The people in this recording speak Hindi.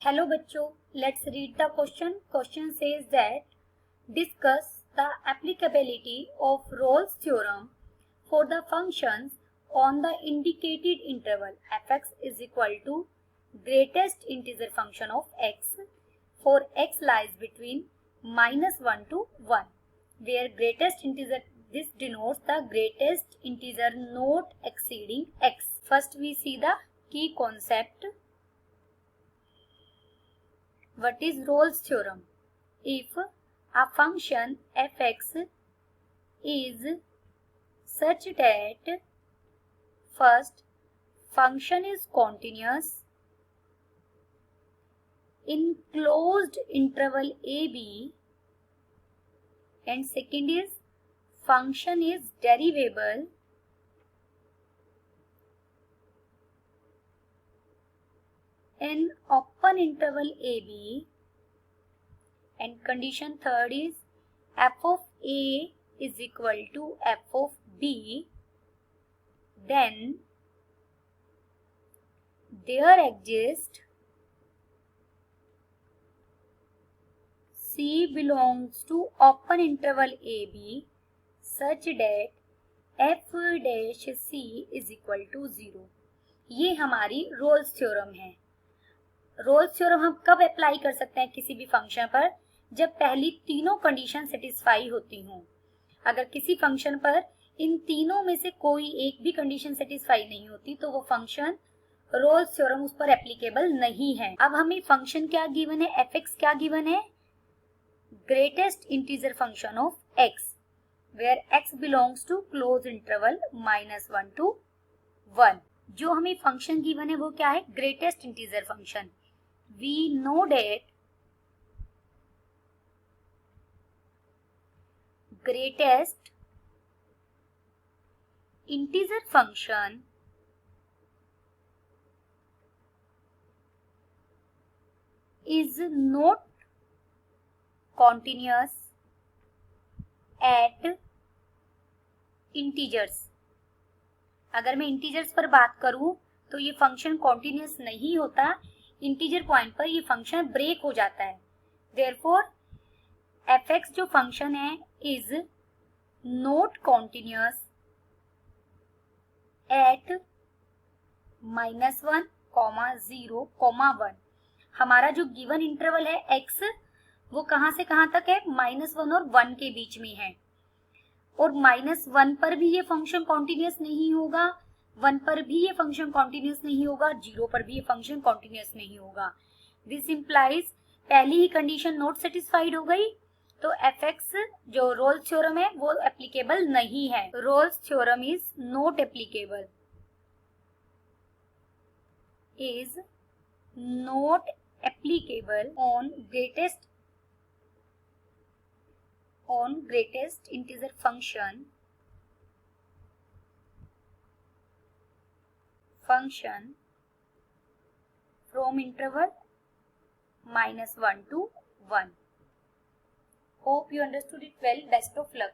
Hello बच्चों, let's read the question. Question says that discuss the applicability of Rolle's theorem for the functions on the indicated interval fx is equal to greatest integer function of x for x lies between -1 to 1, where greatest integer, this denotes the greatest integer not exceeding x. First we see the key concept. What is Rolle's theorem? If a function fx is such that first function is continuous in closed interval ab and second is function is derivable in open interval ab, and condition third is f of a is equal to f of b, then there exists c belongs to open interval ab such that f dash c is equal to 0. ये हमारी रोल्स थ्योरम है. रोल्स थ्योरम हम कब अप्लाई कर सकते हैं किसी भी फंक्शन पर? जब पहली तीनों कंडीशन सेटिस्फाई होती हों. अगर किसी फंक्शन पर इन तीनों में से कोई एक भी कंडीशन सेटिस्फाई नहीं होती तो वो फंक्शन रोल्स थ्योरम उस पर एप्लीकेबल नहीं है. अब हमें फंक्शन क्या गिवन है, fx क्या गिवन है? Greatest integer function of x where x belongs to close interval -1 to 1. जो हमें फंक्शन गिवन है वो क्या है? Greatest integer function. We know that greatest integer function is not continuous at integers. अगर मैं इंटीजर्स पर बात करूं तो ये फंक्शन कॉन्टिन्यूस नहीं होता. इंटीजर पॉइंट पर ये फंक्शन ब्रेक हो जाता है. देयरफॉर fx जो फंक्शन है इज नॉट कॉन्टिन्यूस एट -1, -0, -1. हमारा जो गिवन इंटरवल है x वो कहां से कहां तक है? -1 और 1 के बीच में है. और -1 पर भी ये फंक्शन कॉन्टिन्यूस नहीं होगा, 1 पर भी ये फंक्शन कॉन्टिन्यूस नहीं होगा, 0 पर भी ये फंक्शन कॉन्टिन्यूस नहीं होगा. दिस इंप्लाइज पहली ही कंडीशन नॉट सेटिस्फाइड हो गई तो fx जो रोल्स थ्योरम है वो एप्लीकेबल नहीं है. Rolle's theorem is not applicable, is not applicable on greatest integer function from interval -1 to 1. Hope you understood it well. Best of luck.